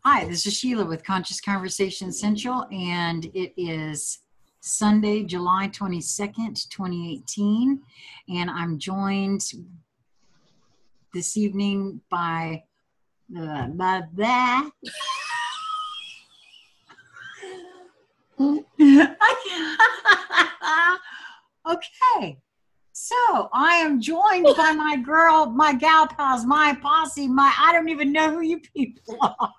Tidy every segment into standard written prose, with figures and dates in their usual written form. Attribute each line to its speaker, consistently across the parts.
Speaker 1: Hi, this is Sheila with Conscious Conversation Central, and it is Sunday, July 22nd, 2018, and I'm joined this evening by that. Okay, so I am joined by my gal pals, my posse, I don't even know who you people are.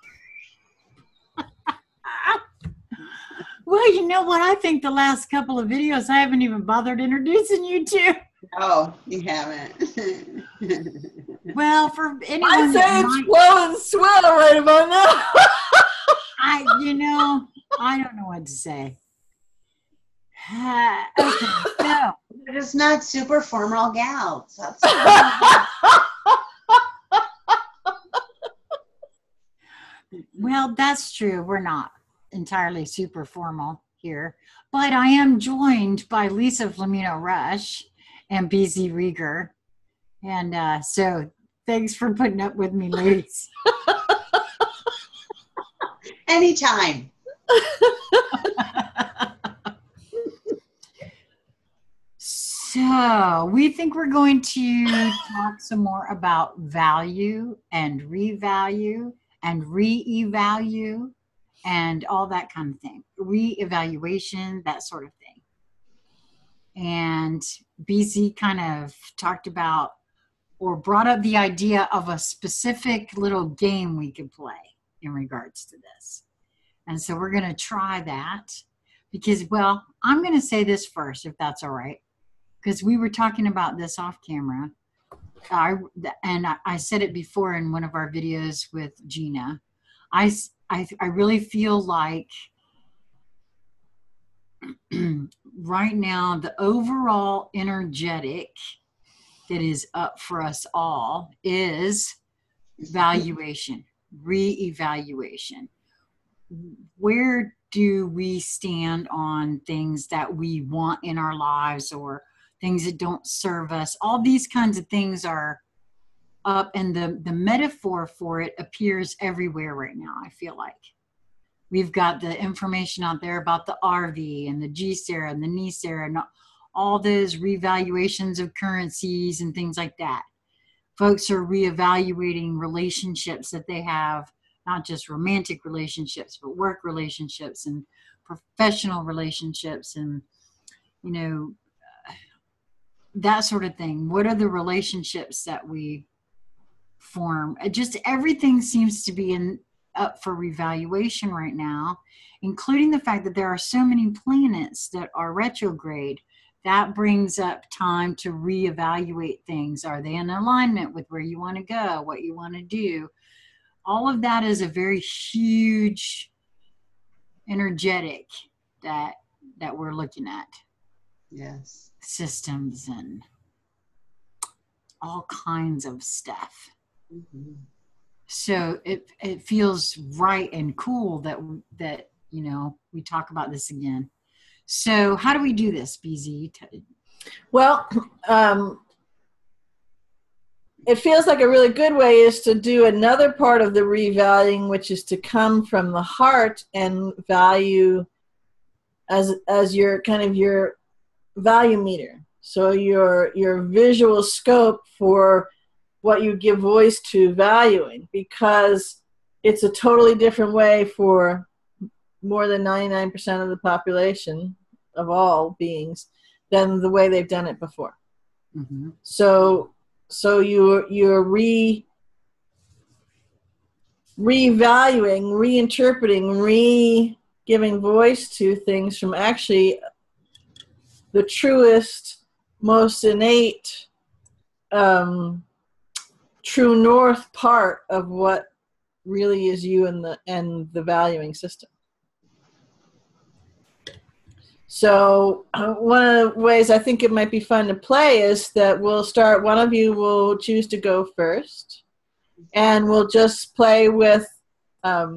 Speaker 1: Well, you know what? I think the last couple of videos I haven't even bothered introducing you to.
Speaker 2: Oh, you haven't.
Speaker 1: Well, for anyone
Speaker 3: I say it's flow and swell right about now.
Speaker 1: I don't know what to say. Okay, so.
Speaker 2: We're just not super formal gals.
Speaker 1: Well, that's true. We're not entirely super formal here, but I am joined by Lisa Flamino Rush and BZ Rieger. And so thanks for putting up with me, ladies.
Speaker 2: Anytime.
Speaker 1: So we think we're going to talk some more about value and revalue and re-evalue and all that kind of thing. Re-evaluation, that sort of thing. And BZ kind of talked about or brought up the idea of a specific little game we could play in regards to this. And so we're going to try that because, well, I'm going to say this first, if that's all right, because we were talking about this off camera. I said it before in one of our videos with Gina. I really feel like right now the overall energetic that is up for us all is valuation, re-evaluation. Where do we stand on things that we want in our lives or things that don't serve us? All these kinds of things are up, and the metaphor for it appears everywhere right now, I feel like. We've got the information out there about the RV and the GSERA and the NISERA and all those revaluations of currencies and things like that. Folks are reevaluating relationships that they have, not just romantic relationships, but work relationships and professional relationships and, that sort of thing. What are the relationships that we form? Just everything seems to be up for revaluation right now, including the fact that there are so many planets that are retrograde. That brings up time to reevaluate things. Are they in alignment with where you want to go, what you want to do? All of that is a very huge energetic that we're looking at.
Speaker 2: Yes.
Speaker 1: Systems and all kinds of stuff.
Speaker 2: Mm-hmm.
Speaker 1: So it feels right and cool that we talk about this again. So how do we do this, BZ?
Speaker 3: Well, it feels like a really good way is to do another part of the revaluing, which is to come from the heart and value as your kind of your value meter. So your visual scope for what you give voice to valuing, because it's a totally different way for more than 99% of the population of all beings than the way they've done it before.
Speaker 1: Mm-hmm.
Speaker 3: So you're revaluing, reinterpreting, giving voice to things from actually the truest, most innate, true north part of what really is you and the valuing system. So one of the ways I think it might be fun to play is that we'll start, one of you will choose to go first, and we'll just play with, a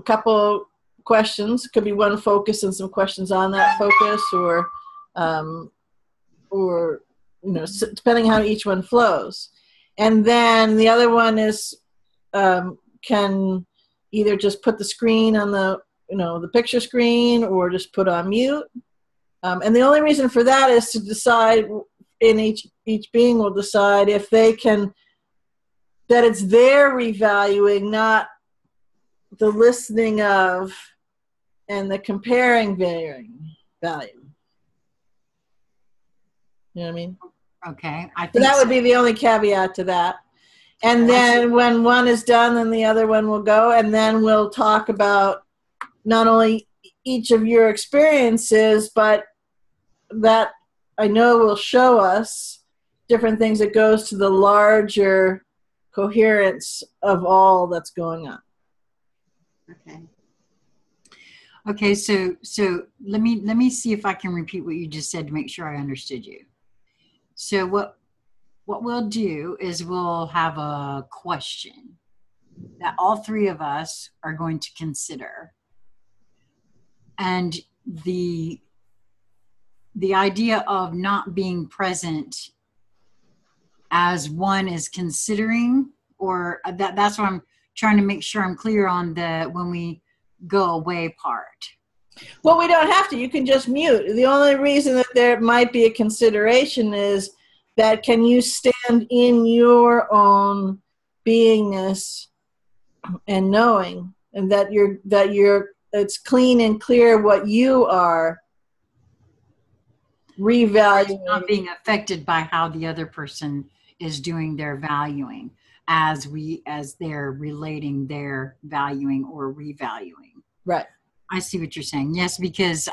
Speaker 3: couple questions. Could be one focus and some questions on that focus, or depending how each one flows. And then the other one is can either just put the screen on the picture screen or just put on mute. And the only reason for that is to decide, in each being will decide if they can, that it's their revaluing, not the listening of and the comparing value. You know what I mean?
Speaker 1: Okay. I
Speaker 3: So
Speaker 1: think
Speaker 3: that would be the only caveat to that. And then when one is done, then the other one will go, and then we'll talk about not only each of your experiences, but that I know will show us different things that goes to the larger coherence of all that's going on.
Speaker 2: Okay.
Speaker 1: Okay, so let me see if I can repeat what you just said to make sure I understood you. So what we'll do is we'll have a question that all three of us are going to consider. And the idea of not being present as one is considering, or that's what I'm trying to make sure I'm clear on, the when we go away part.
Speaker 3: Well, we don't have to. You can just mute. The only reason that there might be a consideration is that can you stand in your own beingness and knowing, and that it's clean and clear what you are revaluing.
Speaker 1: Not being affected by how the other person is doing their valuing as they're relating their valuing or revaluing.
Speaker 3: Right.
Speaker 1: I see what you're saying. Yes, because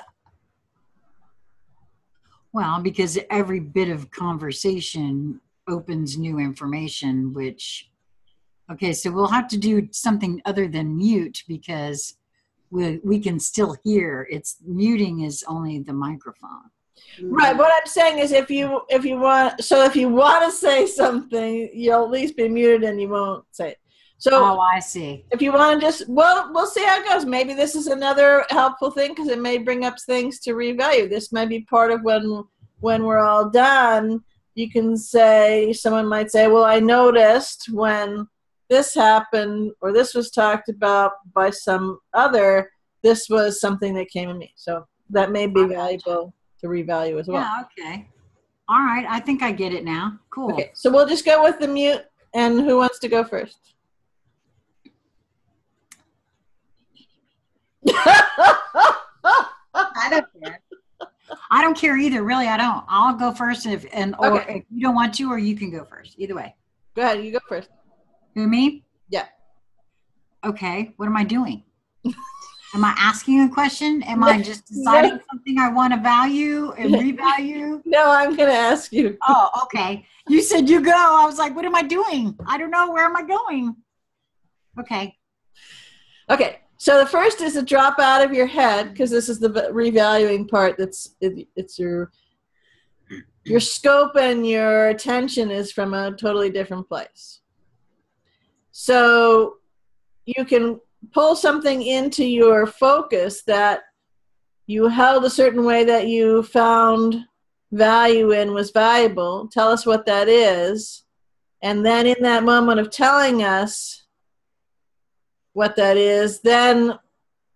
Speaker 1: every bit of conversation opens new information, which, okay, so we'll have to do something other than mute, because we can still hear. Muting is only the microphone.
Speaker 3: Right. What I'm saying is if you want to say something, you'll at least be muted and you won't say it. So,
Speaker 1: oh, I see.
Speaker 3: If you want to we'll see how it goes. Maybe this is another helpful thing because it may bring up things to revalue. This might be part of when we're all done. You can say, someone might say, well, I noticed when this happened or this was talked about by some other, this was something that came in me. So that may be valuable to revalue as well.
Speaker 1: Yeah, okay. All right, I think I get it now. Cool.
Speaker 3: Okay, so we'll just go with the mute, and who wants to go first?
Speaker 2: I don't care.
Speaker 1: I don't care either, really. I don't. I'll go first, if you don't want to, or you can go first. Either way.
Speaker 3: Go ahead, you go first.
Speaker 1: Who, me?
Speaker 3: Yeah.
Speaker 1: Okay, what am I doing? Am I asking a question? Am I just deciding something I want to value and revalue?
Speaker 3: No, I'm going to ask you.
Speaker 1: Oh, okay. You said you go. I was like, what am I doing? I don't know. Where am I going? Okay.
Speaker 3: Okay. So the first is to drop out of your head, because this is the revaluing part. It's your scope and your attention is from a totally different place. So you can pull something into your focus that you held a certain way that you found value in was valuable. Tell us what that is. And then in that moment of telling us what that is, then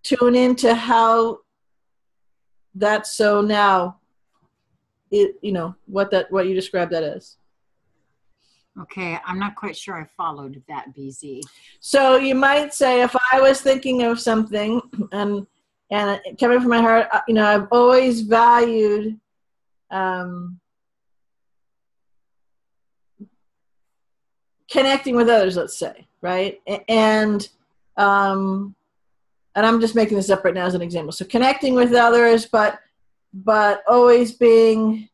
Speaker 3: tune into how that's so now, what you described that as.
Speaker 1: Okay, I'm not quite sure I followed that, BZ.
Speaker 3: So you might say, if I was thinking of something and coming from my heart, I've always valued connecting with others, let's say, right? And I'm just making this up right now as an example. So connecting with others, but always being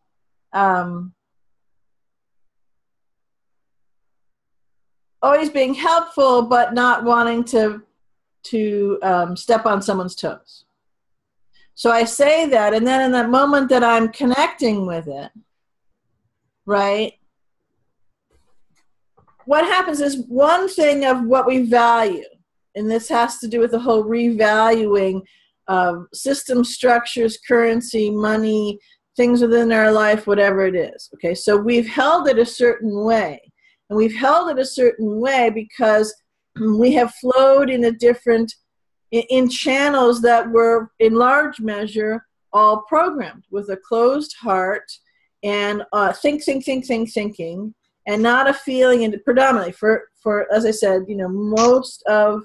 Speaker 3: helpful, but not wanting to step on someone's toes. So I say that, and then in that moment that I'm connecting with it, right, what happens is one thing of what we value, and this has to do with the whole revaluing of system structures, currency, money, things within our life, whatever it is. Okay, so we've held it a certain way. And we've held it a certain way because we have flowed in a different, in channels that were in large measure all programmed with a closed heart and thinking, and not a feeling, and predominantly for as I said, most of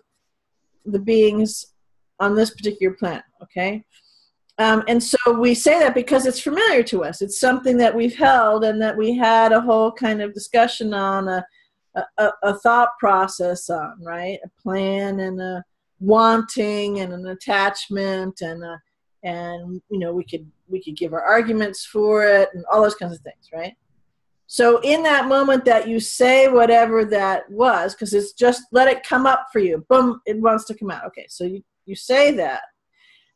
Speaker 3: the beings on this particular planet, okay? And so we say that because it's familiar to us. It's something that we've held and that we had a whole kind of discussion on, a thought process on, right? A plan and a wanting and an attachment and we could give our arguments for it and all those kinds of things, right? So in that moment that you say whatever that was, because it's just let it come up for you, boom, it wants to come out. Okay, so you say that.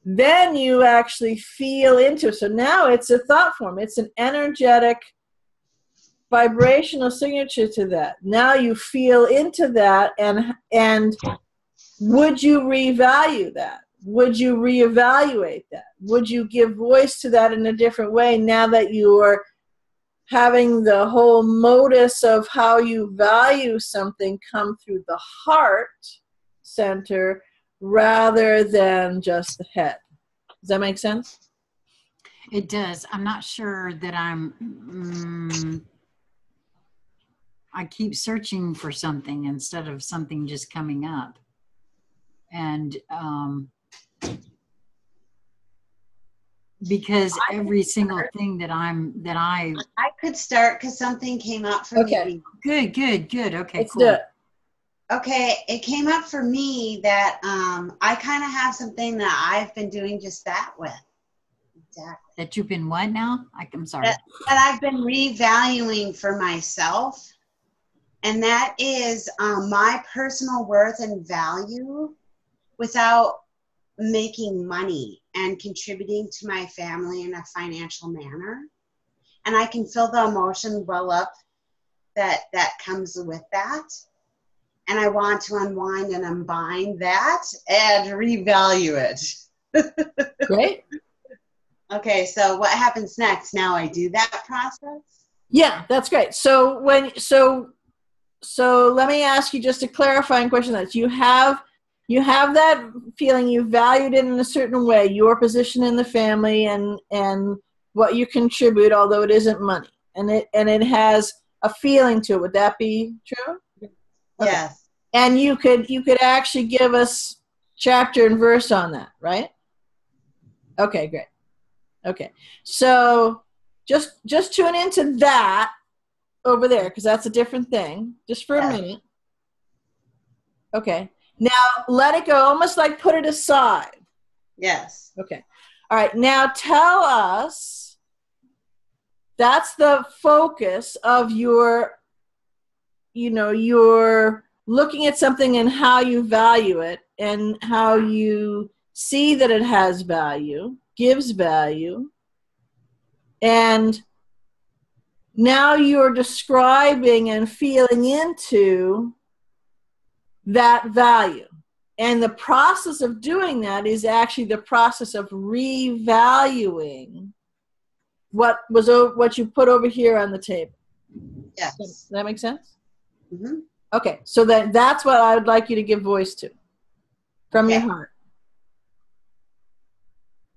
Speaker 3: Then you actually feel into it. So now it's a thought form. It's an energetic vibrational signature to that. Now you feel into that, and would you revalue that? Would you reevaluate that? Would you give voice to that in a different way now that you are having the whole modus of how you value something come through the heart center rather than just the head? Does that make sense?
Speaker 1: It does. I'm not sure that I keep searching for something instead of something just coming up. And because every single thing that I
Speaker 2: could start because something came up for me.
Speaker 1: Good. Okay,
Speaker 3: Let's
Speaker 1: cool.
Speaker 3: do it.
Speaker 2: Okay, it came up for me that I kind of have something that I've been doing just that with. Exactly.
Speaker 1: That you've been what now? I'm sorry.
Speaker 2: That I've been revaluing for myself. And that is my personal worth and value without making money and contributing to my family in a financial manner. And I can feel the emotion well up that comes with that. And I want to unwind and unbind that and revalue it.
Speaker 3: Great.
Speaker 2: Okay, so what happens next? Now I do that process?
Speaker 3: Yeah, that's great. So so let me ask you just a clarifying question. That you have that feeling, you valued it in a certain way, your position in the family and what you contribute, although it isn't money, and it has a feeling to it. Would that be true? Okay.
Speaker 2: Yes. And
Speaker 3: you could actually give us chapter and verse on that, right? Okay, great. Okay, so just tune into that over there, because that's a different thing, just for a minute. Okay, now let it go, almost like put it aside.
Speaker 2: Yes.
Speaker 3: Okay, all right, now tell us, that's the focus of your, you're looking at something and how you value it and how you see that it has value, gives value, and now you're describing and feeling into that value. And the process of doing that is actually the process of revaluing what you put over here on the table.
Speaker 2: Yes.
Speaker 3: Does that make sense?
Speaker 2: Mm-hmm.
Speaker 3: Okay, so that's what I would like you to give voice to from your heart.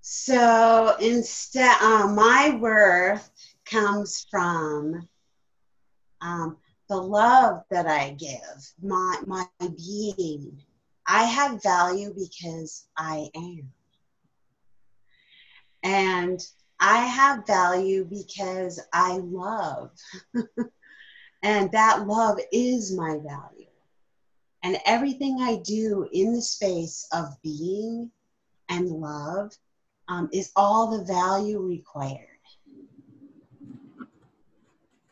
Speaker 2: So instead, my worth comes from the love that I give, my being. I have value because I am. And I have value because I love. And that love is my value. And everything I do in the space of being and love is all the value required.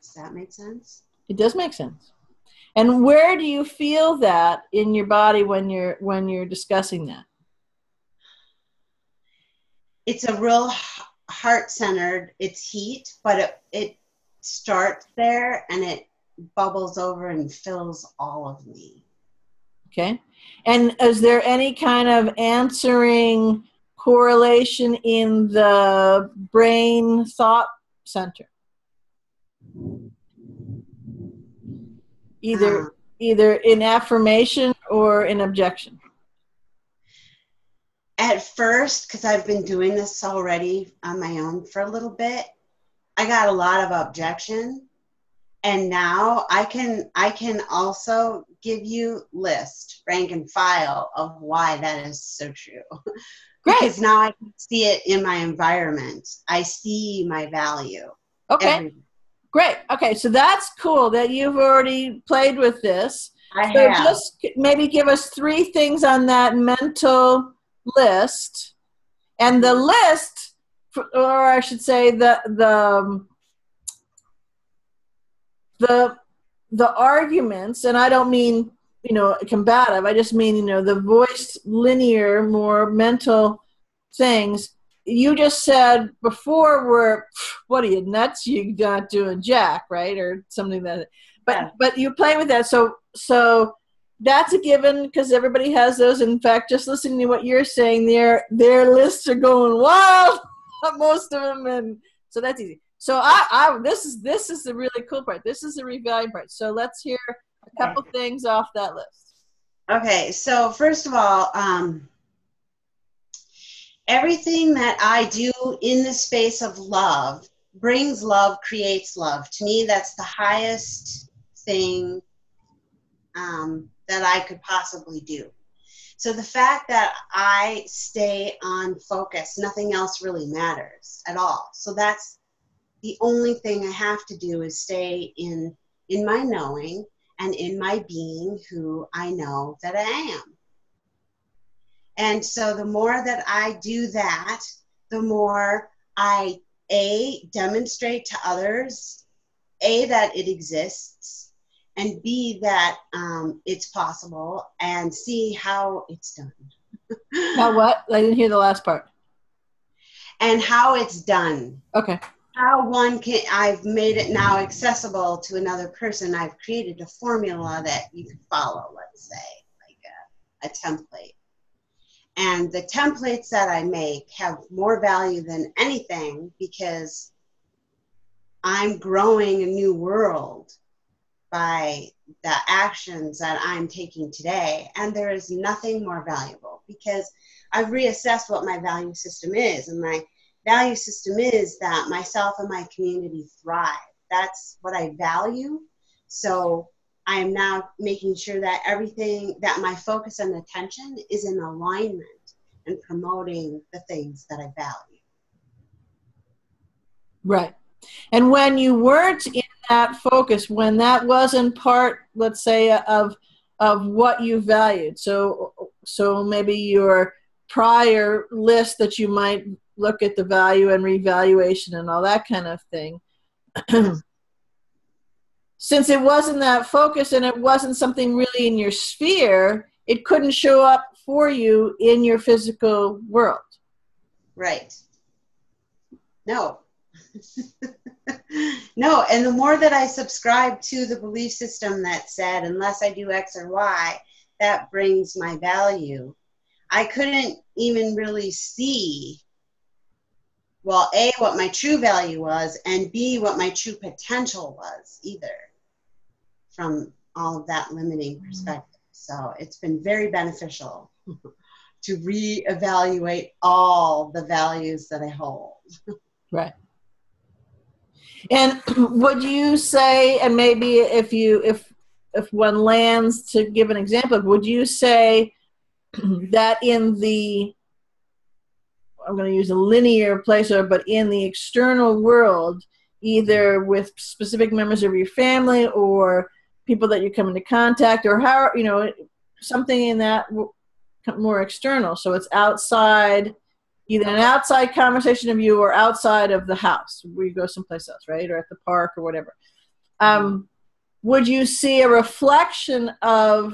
Speaker 2: Does that make sense?
Speaker 3: It does make sense. And where do you feel that in your body when you're discussing that?
Speaker 2: It's a real heart-centered, it's heat, but it starts there and it bubbles over and fills all of me.
Speaker 3: Okay. And is there any kind of answering correlation in the brain thought center? Either either in affirmation or in objection?
Speaker 2: At first, because I've been doing this already on my own for a little bit, I got a lot of objection. And now I can also give you list, rank, and file of why that is so true. Because now I can see it in my environment. I see my value.
Speaker 3: Okay.
Speaker 2: Everywhere.
Speaker 3: Great. Okay, so that's cool that you've already played with this.
Speaker 2: I
Speaker 3: so
Speaker 2: have.
Speaker 3: Just maybe give us 3 things on that mental list. And the list, or I should say the arguments, and I don't mean, combative. I just mean, the voiced linear, more mental things. You just said before were, what are you, nuts? You're not doing jack, right? Or something that, but you play with that. So that's a given because everybody has those. In fact, just listening to what you're saying, their lists are going wild, most of them, and so that's easy. So this is the really cool part. This is the revaluing part. So let's hear a couple things off that list.
Speaker 2: Okay, so first of all, everything that I do in the space of love brings love, creates love. To me, that's the highest thing that I could possibly do. So the fact that I stay on focus, nothing else really matters at all. So that's the only thing I have to do is stay in my knowing and in my being who I know that I am. And so the more that I do that, the more I, demonstrate to others, that it exists, and B, that it's possible, and C, how it's done.
Speaker 3: How what? I didn't hear the last part.
Speaker 2: And how it's done.
Speaker 3: Okay.
Speaker 2: How I've made it now accessible to another person. I've created a formula that you could follow, let's say, like a template. And the templates that I make have more value than anything because I'm growing a new world by the actions that I'm taking today. And there is nothing more valuable because I've reassessed what my value system is. And my value system is that myself and my community thrive. That's what I value. So I am now making sure that everything, that my focus and attention is in alignment and promoting the things that I value.
Speaker 3: Right. And when you weren't in that focus, when that wasn't part, let's say, of what you valued, so maybe your prior list that you might look at the value and revaluation and all that kind of thing, since it wasn't that focus and it wasn't something really in your sphere, it couldn't show up for you in your physical world.
Speaker 2: Right. No. No, and the more that I subscribe to the belief system that said, unless I do X or Y, that brings my value, I couldn't even really see, well, A, what my true value was, and B, what my true potential was either, from all of that limiting perspective. So it's been very beneficial to reevaluate all the values that I hold.
Speaker 3: Right. And would you say, and maybe if one lands, to give an example, would you say that in the, I'm going to use a linear placeholder, but in the external world, either with specific members of your family or people that you come into contact, or how, something in that more external, so it's outside, either an outside conversation of you or outside of the house where you go someplace else, right? Or at the park or whatever. Would you see a reflection of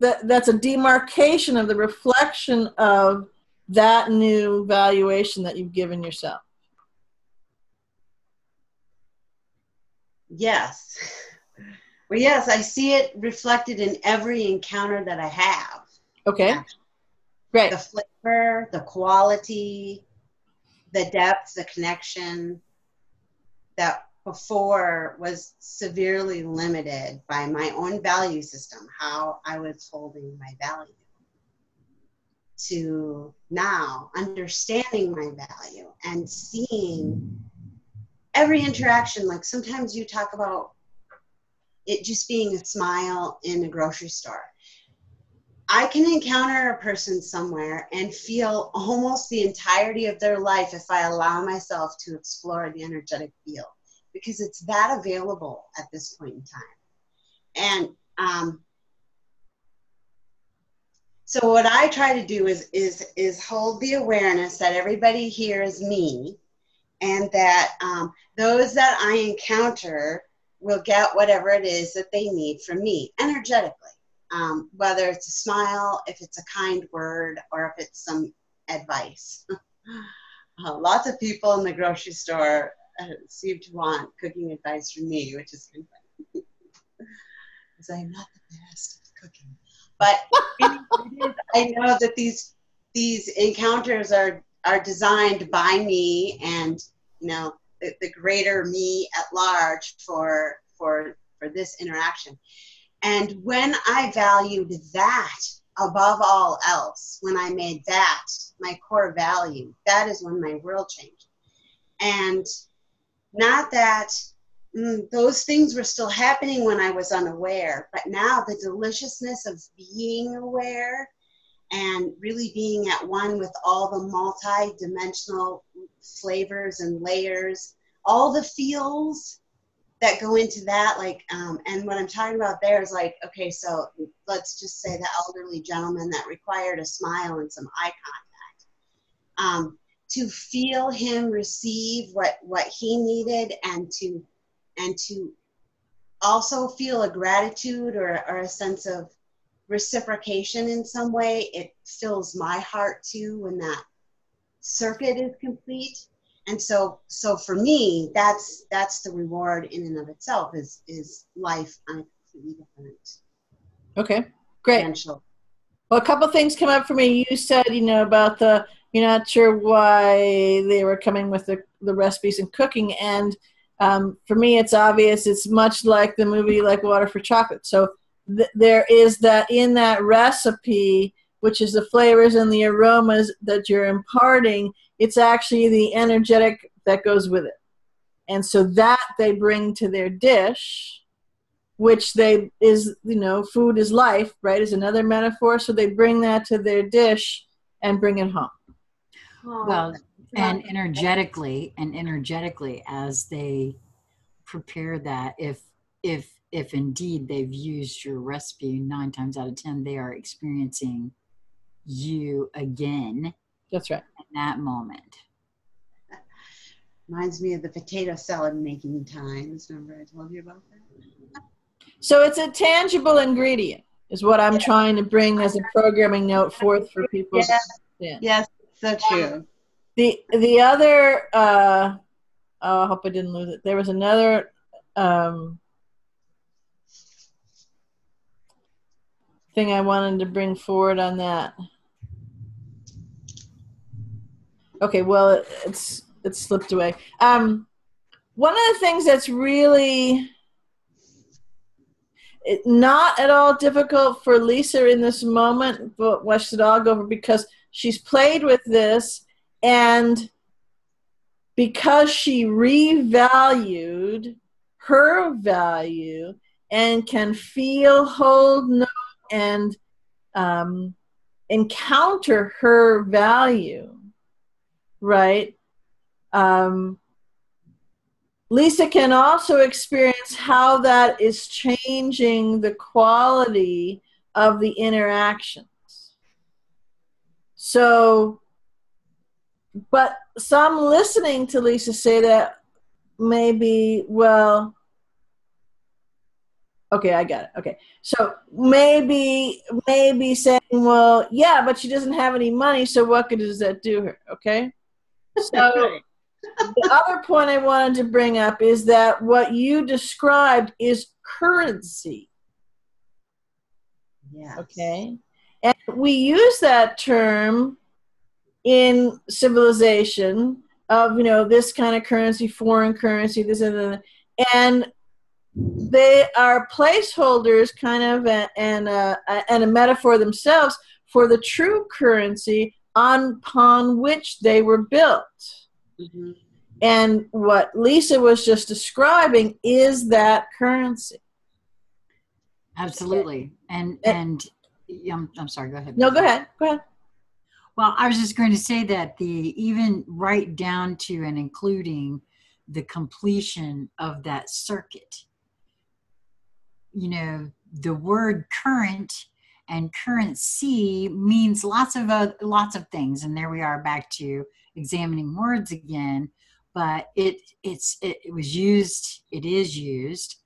Speaker 3: that's a demarcation of the reflection of that new valuation that you've given yourself?
Speaker 2: Yes. Well, yes, I see it reflected in every encounter that I have.
Speaker 3: Okay.
Speaker 2: Actually.
Speaker 3: Great.
Speaker 2: The flavor, the quality, the depth, the connection, that before was severely limited by my own value system, how I was holding my value, to now understanding my value and seeing every interaction. Like sometimes you talk about it just being a smile in a grocery store. I can encounter a person somewhere and feel almost the entirety of their life if I allow myself to explore the energetic field, because it's that available at this point in time. And so what I try to do is hold the awareness that everybody here is me, and that those that I encounter will get whatever it is that they need from me energetically. Whether it's a smile, if it's a kind word, or if it's some advice. Lots of people in the grocery store seem to want cooking advice from me, which is kind of funny. Because I'm not the best at cooking. But I know that these encounters are designed by me and, you know, the greater me at large for this interaction. And when I valued that above all else, when I made that my core value, that is when my world changed. And not that those things were still happening when I was unaware, but now the deliciousness of being aware and really being at one with all the multi-dimensional flavors and layers, all the feels that go into that, like, and what I'm talking about there is like, okay, so let's just say the elderly gentleman that required a smile and some eye contact. To feel him receive what he needed, and to also feel a gratitude or a sense of reciprocation in some way, it fills my heart too when that circuit is complete. And so for me, that's the reward in and of itself, is life on a completely different.
Speaker 3: Okay, great.
Speaker 2: Potential.
Speaker 3: Well, a couple things come up for me. You said, about you're not sure why they were coming with the recipes and cooking. And for me, it's obvious. It's much like the movie Like Water for Chocolate. So there is that in that recipe, which is the flavors and the aromas that you're imparting, it's actually the energetic that goes with it. And so that they bring to their dish, which food is life, right, is another metaphor. So they bring that to their dish and bring it home.
Speaker 1: Well, and energetically, as they prepare that, if indeed they've used your recipe, 9 times out of 10, they are experiencing you again.
Speaker 3: That's right.
Speaker 1: In that moment.
Speaker 2: Reminds me of the potato salad making times. Remember I told you about that?
Speaker 3: So it's a tangible ingredient is what I'm trying to bring as a programming note forth for people.
Speaker 2: Yes, so true.
Speaker 3: The other, I hope I didn't lose it. There was another thing I wanted to bring forward on that. Okay, well, it's slipped away. One of the things that's really not at all difficult for Lisa in this moment, but what should all go over, because she's played with this, and because she revalued her value and can feel, hold, know, and encounter her value, right? Lisa can also experience how that is changing the quality of the interactions. So, but some listening to Lisa say that maybe, well, okay, I got it. Okay. So maybe saying, well, yeah, but she doesn't have any money, so what good does that do her? Okay. So the other point I wanted to bring up is that what you described is currency.
Speaker 2: Yeah.
Speaker 3: Okay. And we use that term in civilization of, this kind of currency, foreign currency, this and that. And they are placeholders kind of and a metaphor themselves for the true currency upon which they were built.
Speaker 2: Mm-hmm.
Speaker 3: And what Lisa was just describing is that currency.
Speaker 1: Absolutely. And I'm sorry, go ahead.
Speaker 3: No, go ahead.
Speaker 1: Well, I was just going to say that even right down to and including the completion of that circuit, you know, the word current and currency means lots of things. And there we are back to examining words again. But it is used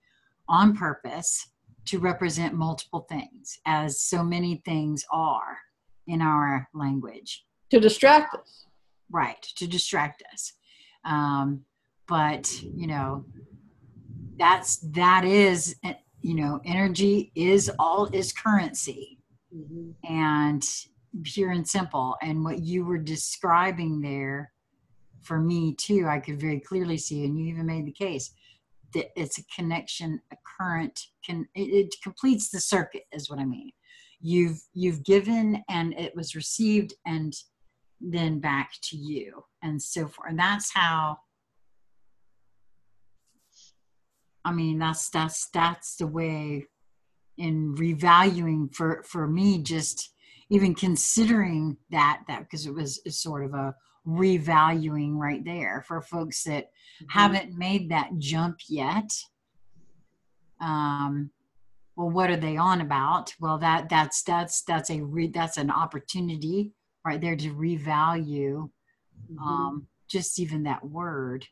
Speaker 1: on purpose to represent multiple things, as so many things are in our language.
Speaker 3: To distract us.
Speaker 1: Right, to distract us. But, you know, that is, you know, energy is currency.
Speaker 2: Mm-hmm.
Speaker 1: And pure and simple. And what you were describing there, for me too, I could very clearly see, and you even made the case, that it's a connection, a current, it completes the circuit is what I mean. You've given and it was received and then back to you and so forth. And that's how, I mean, that's the way in revaluing for me, just even considering that because it's sort of a revaluing right there for folks that haven't made that jump yet. Well, what are they on about? Well, that's an opportunity right there to revalue just even that word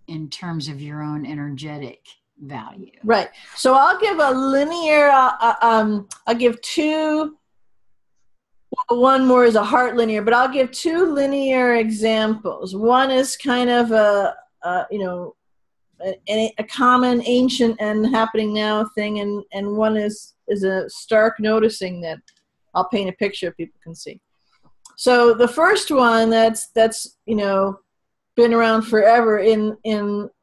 Speaker 1: in terms of your own energetic value.
Speaker 3: Right. So I'll give a linear, I'll give two, well, one more is a heart linear, but I'll give two linear examples. One is kind of a common ancient and happening now thing, and one is a stark noticing that I'll paint a picture people can see. So the first one that's you know, been around forever in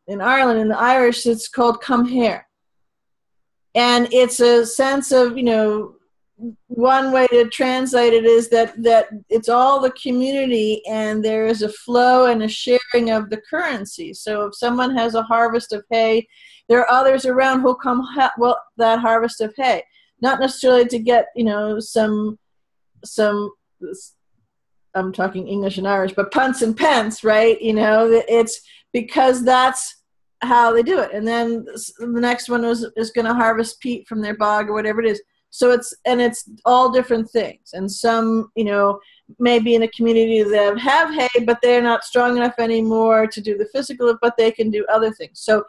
Speaker 3: Ireland, in the Irish, it's called come here. And it's a sense of, you know, one way to translate it is that it's all the community and there is a flow and a sharing of the currency. So if someone has a harvest of hay, there are others around who'll come that harvest of hay. Not necessarily to get, you know, some I'm talking English and Irish, but punts and pence, right? You know, it's because that's how they do it. And then the next one is going to harvest peat from their bog or whatever it is. So it's all different things. And some, you know, maybe in a community that have hay, but they're not strong enough anymore to do the physical, but they can do other things. So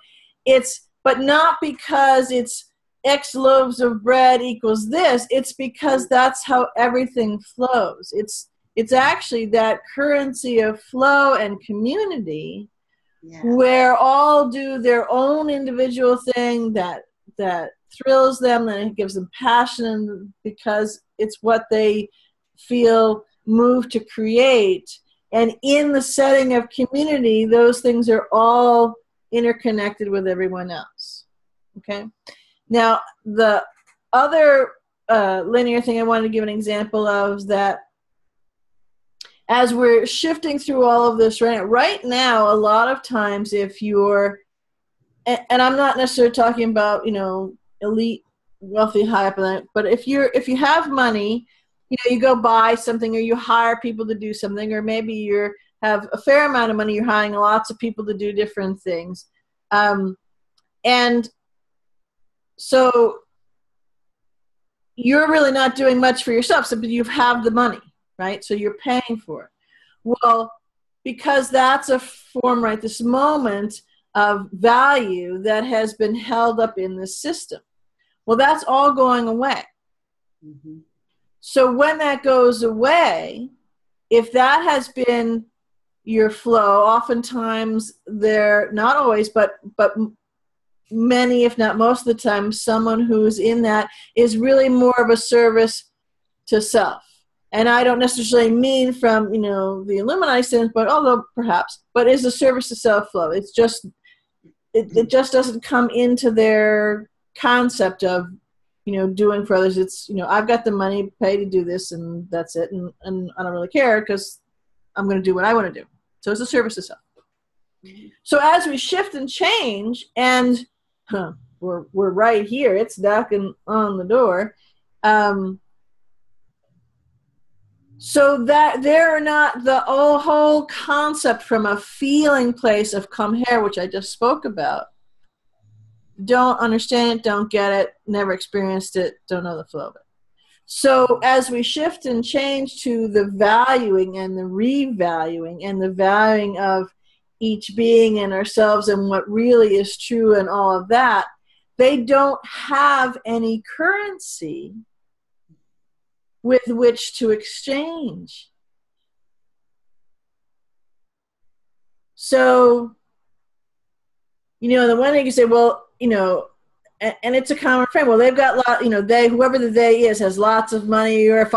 Speaker 3: but not because it's X loaves of bread equals this. It's because that's how everything flows. It's actually that currency of flow and community where all do their own individual thing that thrills them and it gives them passion because it's what they feel moved to create. And in the setting of community, those things are all interconnected with everyone else. Okay? Now, the other linear thing I wanted to give an example of is that as we're shifting through all of this right now, a lot of times if you're, and I'm not necessarily talking about, you know, elite, wealthy, high up in that, but if you have money, you know, you go buy something or you hire people to do something, or maybe you have a fair amount of money, you're hiring lots of people to do different things. And so you're really not doing much for yourself, but you have the money. Right? So you're paying for it. Well, because that's a form right this moment of value that has been held up in the system. Well, that's all going away. Mm-hmm. So when that goes away, if that has been your flow, oftentimes they're not always, but many, if not most of the time, someone who's in that is really more of a service to self. And I don't necessarily mean from, you know, the Illuminati sense, but although perhaps, but is a service to self flow. It's just it just doesn't come into their concept of, doing for others. It's, I've got the money, pay to do this, and that's it. And I don't really care because I'm going to do what I want to do. So it's a service to self. So as we shift and change, and we're right here, it's knocking on the door. So that they're not the whole concept from a feeling place of come here, which I just spoke about. Don't understand it, don't get it, never experienced it, don't know the flow of it. So as we shift and change to the valuing and the revaluing and the valuing of each being and ourselves and what really is true and all of that, they don't have any currency with which to exchange. So, the one thing you say, well, and it's a common frame. Well, they've got whoever the they is has lots of money, or if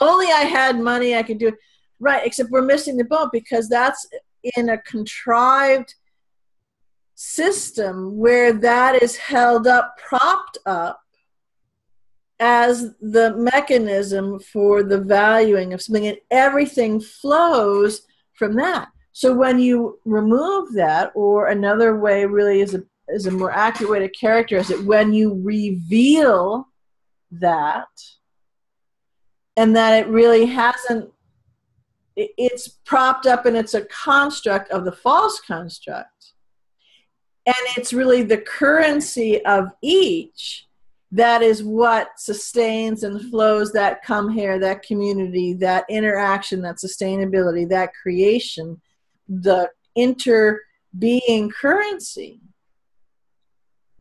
Speaker 3: only I had money, I could do it. Right, except we're missing the boat, because that's in a contrived system where that is held up, propped up as the mechanism for the valuing of something, and everything flows from that. So when you remove that, or another way really is a more accurate way to characterize it, when you reveal that, and that it really hasn't, it's propped up and it's a construct of the false construct, and it's really the currency of each that is what sustains and flows that come here, that community, that interaction, that sustainability, that creation, the inter-being currency.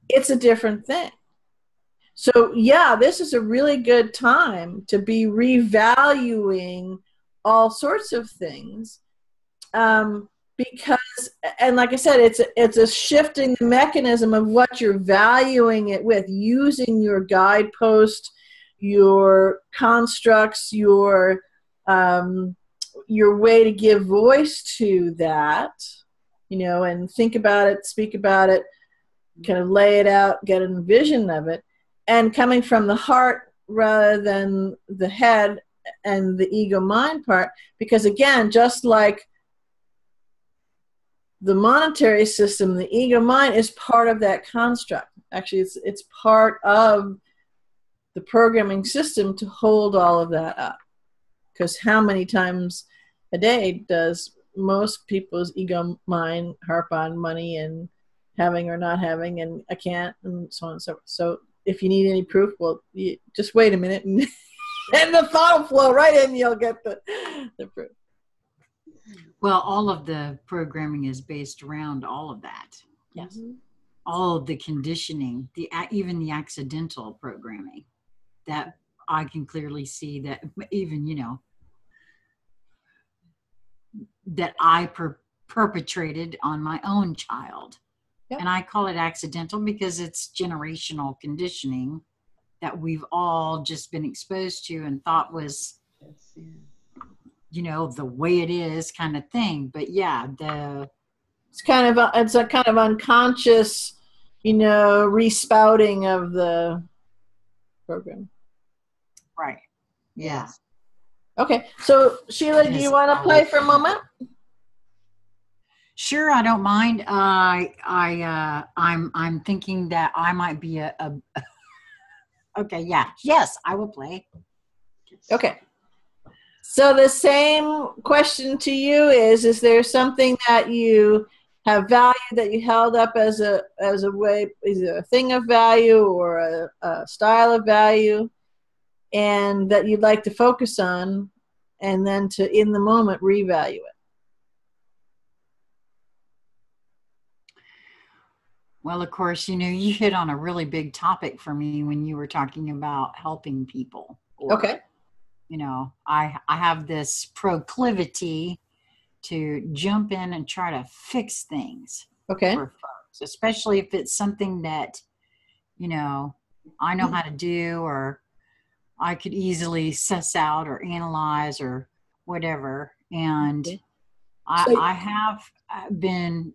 Speaker 3: It's a different thing. So yeah, this is a really good time to be revaluing all sorts of things, because, and like I said, it's a shifting mechanism of what you're valuing it with, using your guidepost, your constructs, your way to give voice to that, and think about it, speak about it, kind of lay it out, get a vision of it, and coming from the heart rather than the head and the ego mind part. Because again, just like the monetary system, the ego mind is part of that construct. Actually, it's part of the programming system to hold all of that up. Because how many times a day does most people's ego mind harp on money and having or not having, and I can't, and so on and so forth. So if you need any proof, well, just wait a minute, and the thought will flow right in, you'll get the proof.
Speaker 1: Well, all of the programming is based around all of that.
Speaker 3: Yes.
Speaker 1: All of the conditioning, even the accidental programming, that I can clearly see that even, that I perpetrated on my own child. Yep. And I call it accidental because it's generational conditioning that we've all just been exposed to and thought was, the way it is kind of thing. But yeah, it's
Speaker 3: a kind of unconscious, respouting of the program.
Speaker 1: Right. Yeah.
Speaker 3: Okay. So Sheila, do you want to play for a moment?
Speaker 1: Sure, I don't mind. I'm thinking that I might be okay, yeah. Yes, I will play.
Speaker 3: Okay. So the same question to you is there something that you have value that you held up as a way, is it a thing of value or a style of value, and that you'd like to focus on, and then to, in the moment, revalue it?
Speaker 1: Well, of course, you hit on a really big topic for me when you were talking about helping people.
Speaker 3: Okay.
Speaker 1: I have this proclivity to jump in and try to fix things.
Speaker 3: Okay.
Speaker 1: For folks, especially if it's something that, I know how to do, or I could easily suss out or analyze or whatever. And okay. I have been,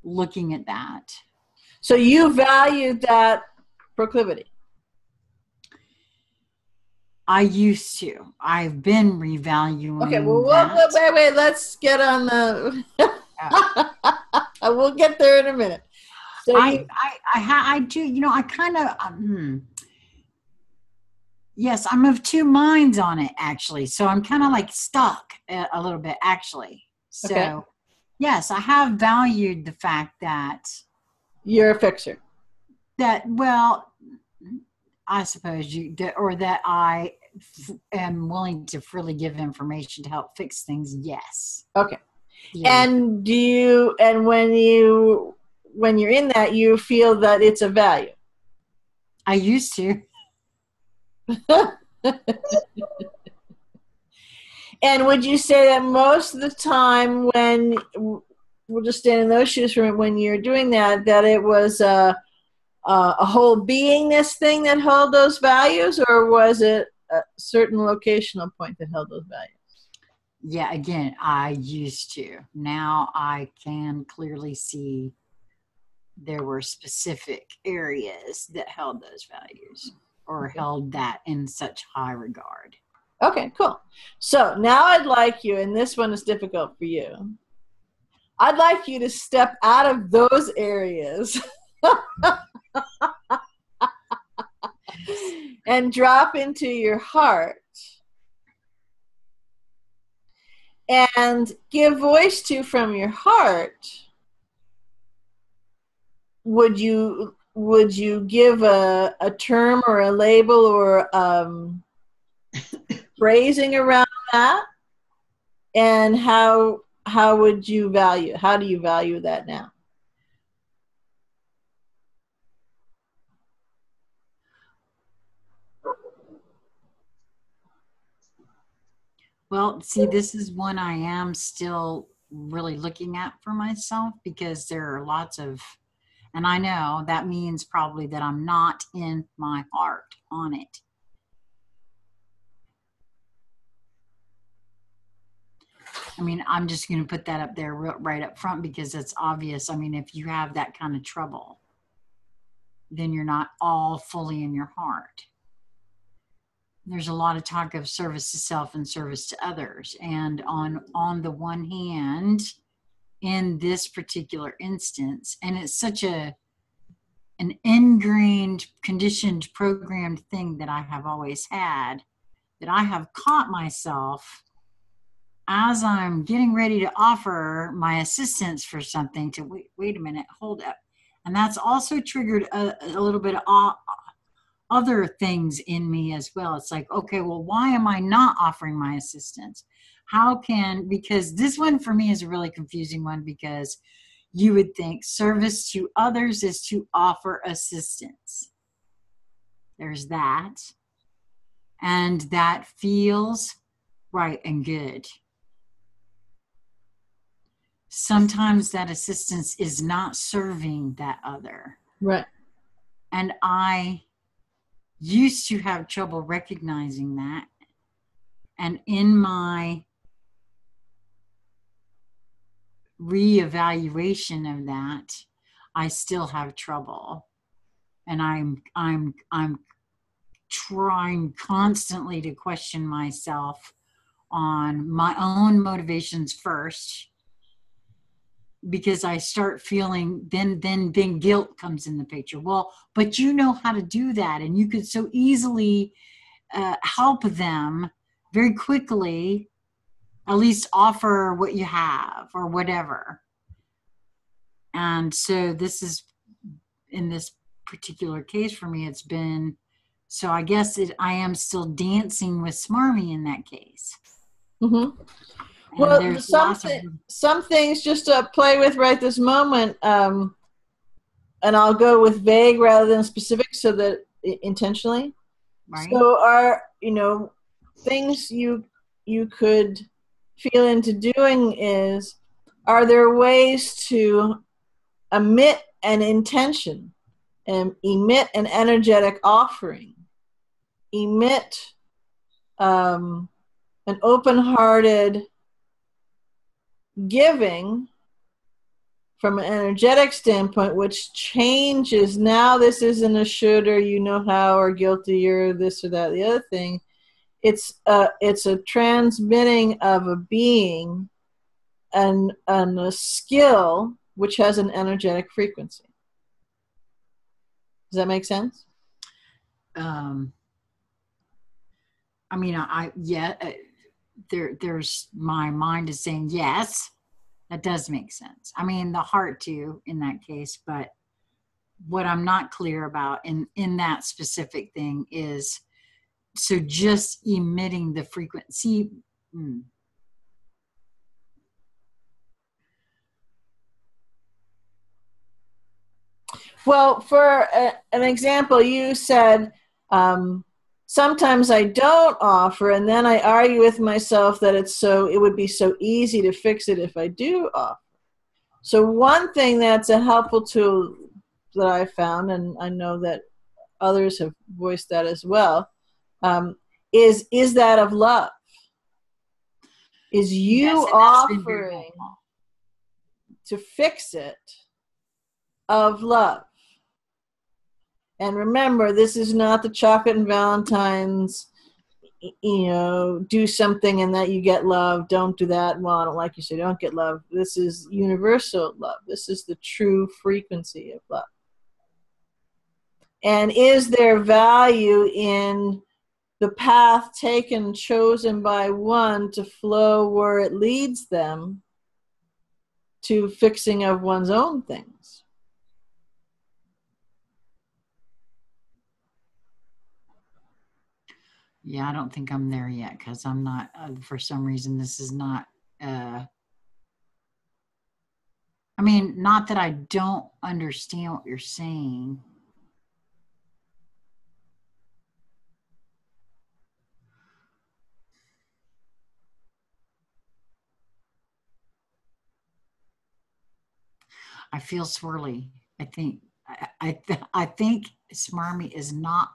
Speaker 1: looking at that.
Speaker 3: So you valued that proclivity.
Speaker 1: I used to. I've been revaluing.
Speaker 3: Okay, well,
Speaker 1: that.
Speaker 3: wait. Let's get on the. We'll get there in a minute. So
Speaker 1: I do. You know, I kind of. Yes, I'm of two minds on it, actually. So I'm kind of like stuck a little bit, actually. So,
Speaker 3: okay.
Speaker 1: Yes, I have valued the fact that
Speaker 3: you're a fixer.
Speaker 1: Well, I suppose that I am willing to freely give information to help fix things. Yes.
Speaker 3: Okay.
Speaker 1: Yeah.
Speaker 3: And when you're in that, you feel that it's a value?
Speaker 1: I used to.
Speaker 3: And would you say that most of the time when we'll just stand in those shoes for when you're doing that it was a whole beingness thing that held those values, or was it a certain locational point that held those values?
Speaker 1: Yeah, again, I used to. Now I can clearly see there were specific areas that held those values or held that in such high regard.
Speaker 3: Okay, cool. So now I'd like you, and this one is difficult for you, I'd like you to step out of those areas and drop into your heart and give voice to from your heart. Would you give a term or a label or phrasing around that? And how do you value that now?
Speaker 1: Well, see, this is one I am still really looking at for myself, because there are lots of, and I know that means probably that I'm not in my heart on it. I mean, I'm just going to put that up there right up front, because it's obvious. I mean, if you have that kind of trouble, then you're not all fully in your heart. There's a lot of talk of service to self and service to others. And on the one hand, in this particular instance, and it's such an ingrained, conditioned, programmed thing that I have always had, that I have caught myself as I'm getting ready to offer my assistance for something to wait a minute, hold up. And that's also triggered a little bit of other things in me as well. It's like, okay, well, why am I not offering my assistance? Because this one for me is a really confusing one, because you would think service to others is to offer assistance. There's that. And that feels right and good. Sometimes that assistance is not serving that other.
Speaker 3: Right.
Speaker 1: And I used to have trouble recognizing that. And in my reevaluation of that, I still have trouble. And I'm trying constantly to question myself on my own motivations first, because I start feeling then guilt comes in the picture. Well, but you know how to do that, and you could so easily help them very quickly, at least offer what you have or whatever. And so this is, in this particular case for me, it's been, so I guess I am still dancing with smarmy in that case.
Speaker 3: Mm-hmm. Well, some things just to play with right this moment, and I'll go with vague rather than specific, so that intentionally. Right. So are, things you could feel into doing is, are there ways to emit an intention and emit an energetic offering, emit an open-hearted giving from an energetic standpoint, which changes. Now this isn't a should or you know how or guilty or this or that, the other thing. It's a transmitting of a being and a skill which has an energetic frequency. Does that make sense?
Speaker 1: I mean, there's my mind is saying yes, that does make sense. I mean, the heart too in that case, but what I'm not clear about in that specific thing is, so just emitting the frequency.
Speaker 3: Well, for an example, you said, sometimes I don't offer, and then I argue with myself that it would be so easy to fix it if I do offer. So one thing that's a helpful tool that I found, and I know that others have voiced that as well, is that of love. Is you offering to fix it of love. And remember, this is not the chocolate and Valentine's, do something and that you get love. Don't do that. Well, I don't like you, so you don't get love. This is universal love. This is the true frequency of love. And is there value in the path taken, chosen by one to flow where it leads them to fixing of one's own things?
Speaker 1: Yeah, I don't think I'm there yet because I'm not, for some reason, this is not, I mean, not that I don't understand what you're saying. I feel swirly. I think Smarmy is not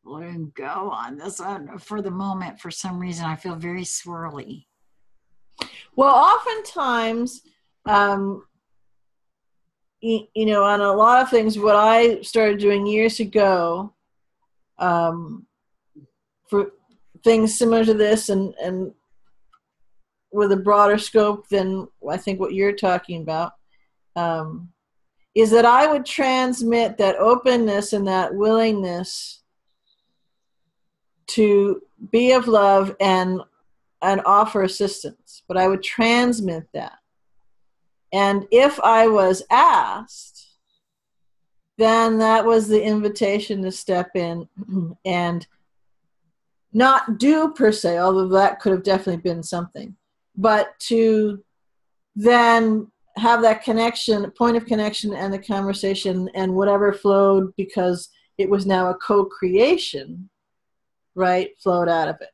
Speaker 1: letting go on this one for the moment. For some reason, I feel very swirly.
Speaker 3: Well, oftentimes, on a lot of things, what I started doing years ago, for things similar to this and with a broader scope than I think what you're talking about, is that I would transmit that openness and that willingness to be of love and offer assistance. But I would transmit that. And if I was asked, then that was the invitation to step in and not do per se, although that could have definitely been something, but to then have that connection, point of connection and the conversation and whatever flowed, because it was now a co-creation, right, flowed out of it.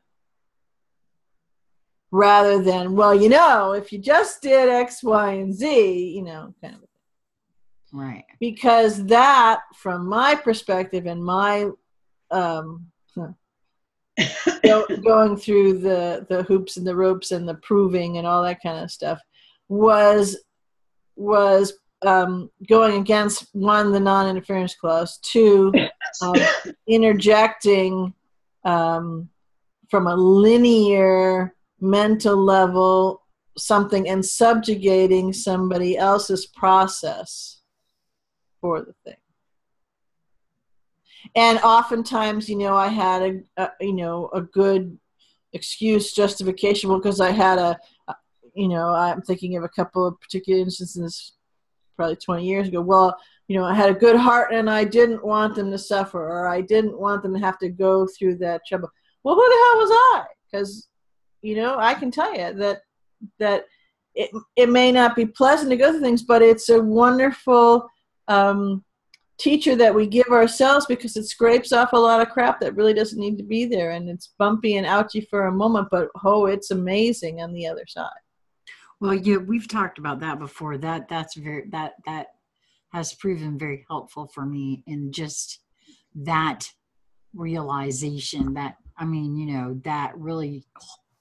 Speaker 3: Rather than, well, if you just did X, Y, and Z, kind of.
Speaker 1: Right.
Speaker 3: Because that, from my perspective and my going through the hoops and the ropes and the proving and all that kind of stuff, was going against, one, the non-interference clause, two, interjecting from a linear mental level something and subjugating somebody else's process for the thing. And oftentimes, I had a good excuse, justification, because I had I'm thinking of a couple of particular instances probably 20 years ago. Well, I had a good heart and I didn't want them to suffer, or I didn't want them to have to go through that trouble. Well, who the hell was I? Because, I can tell you that it may not be pleasant to go through things, but it's a wonderful teacher that we give ourselves, because it scrapes off a lot of crap that really doesn't need to be there, and it's bumpy and ouchy for a moment, but it's amazing on the other side.
Speaker 1: Well, yeah, we've talked about that before. That has proven very helpful for me in just that realization, that that really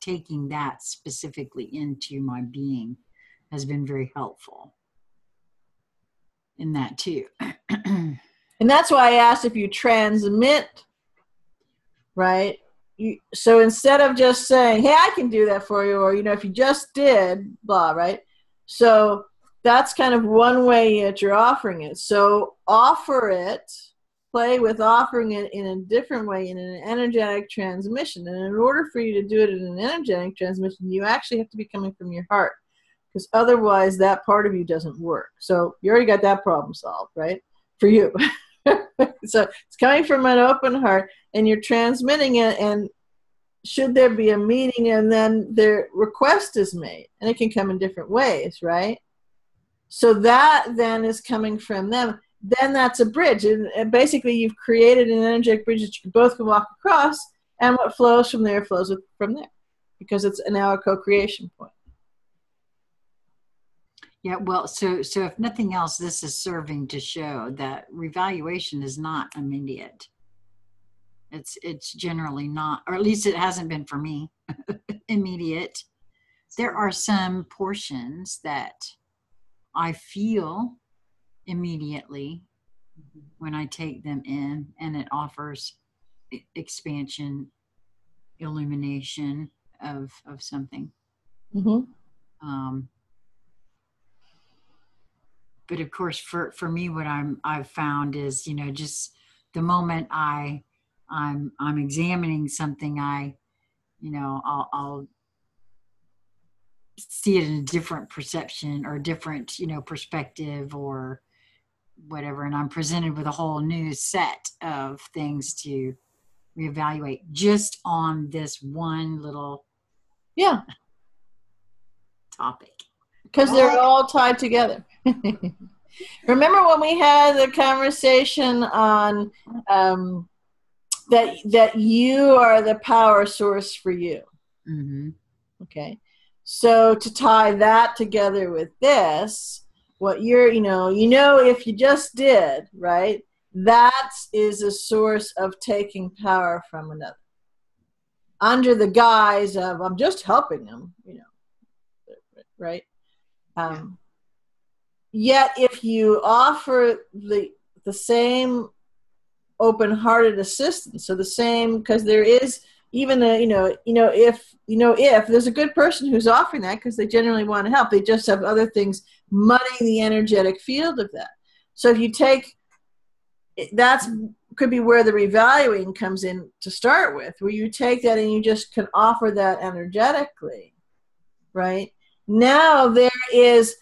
Speaker 1: taking that specifically into my being has been very helpful in that too.
Speaker 3: And that's why I asked if you transmit, right? So instead of just saying, hey, I can do that for you, or, if you just did, blah, right? So that's kind of one way that you're offering it. So offer it, play with offering it in a different way, in an energetic transmission. And in order for you to do it in an energetic transmission, you actually have to be coming from your heart, because otherwise that part of you doesn't work. So you already got that problem solved, right? For you. So it's coming from an open heart, and you're transmitting it, and should there be a meeting, and then their request is made, and it can come in different ways, right? So that then is coming from them. Then that's a bridge, and basically you've created an energetic bridge that you both can walk across, and what flows from there flows from there, because it's now a co-creation point.
Speaker 1: Yeah, well, so if nothing else, this is serving to show that revaluation is not immediate. It's generally not, or at least it hasn't been for me, immediate. There are some portions that I feel immediately when I take them in, and it offers expansion, illumination of something.
Speaker 3: Mm-hmm.
Speaker 1: But of course, for me, what I've found is, just the moment I'm examining something, I'll see it in a different perception or different, perspective or whatever. And I'm presented with a whole new set of things to reevaluate just on this one little topic.
Speaker 3: Because they're all tied together. Remember when we had the conversation on that you are the power source for you?
Speaker 1: Mm-hmm.
Speaker 3: Okay. So to tie that together with this, what you're, if you just did, right, that is a source of taking power from another. Under the guise of, I'm just helping them, right? Yet if you offer the same open-hearted assistance, so the same, because there is even if there's a good person who's offering that, because they generally want to help, they just have other things muddying the energetic field of that. So if you take, that's could be where the revaluing comes in to start with, where you take that and you just can offer that energetically, right? Now there is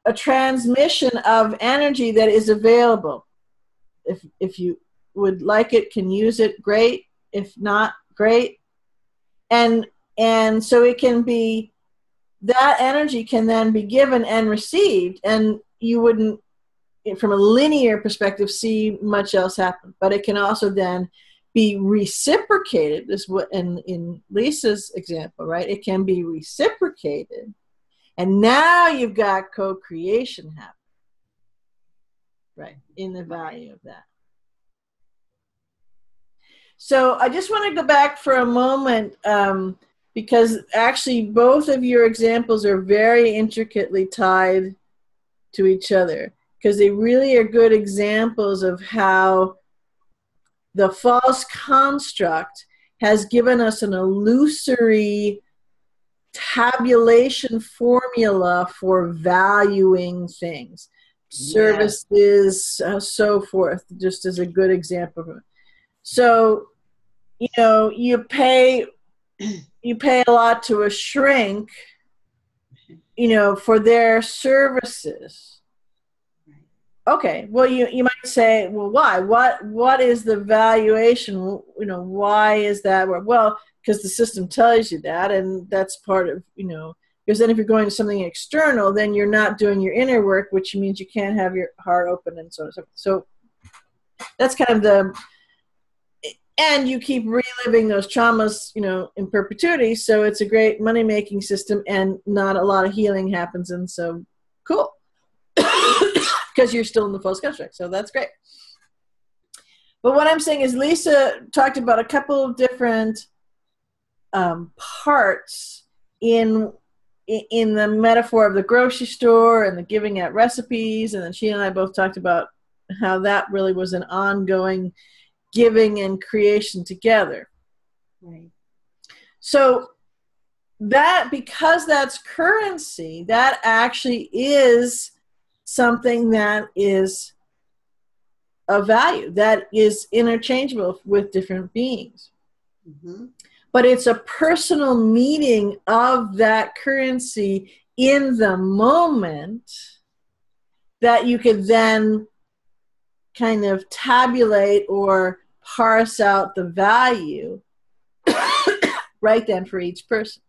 Speaker 3: a transmission of energy that is available. If you would like it, can use it, great. If not, great. And so it can be, that energy can then be given and received, and you wouldn't, from a linear perspective, see much else happen. But it can also then be reciprocated. This is what in Lisa's example, right? It can be reciprocated. And now you've got co-creation happening, right, in the value of that. So I just want to go back for a moment, because actually both of your examples are very intricately tied to each other, because they really are good examples of how the false construct has given us an illusory tabulation formula for valuing things, services, so forth, just as a good example of it. So, you pay a lot to a shrink, for their services. Okay, well, you might say, well, why? What is the valuation? Why is that? Well, because the system tells you that, and that's part of, because then if you're going to something external, then you're not doing your inner work, which means you can't have your heart open and so on and so forth. So that's kind of and you keep reliving those traumas, in perpetuity. So it's a great money-making system, and not a lot of healing happens. And so, cool. Because you're still in the false construct. So that's great. But what I'm saying is Lisa talked about a couple of different parts in in the metaphor of the grocery store and the giving out recipes, and then she and I both talked about how that really was an ongoing giving and creation together.
Speaker 2: Right.
Speaker 3: So that, because that's currency, that actually is something that is of value, that is interchangeable with different beings.
Speaker 2: Mm-hmm.
Speaker 3: But it's a personal meeting of that currency in the moment that you could then kind of tabulate or parse out the value right then for each person.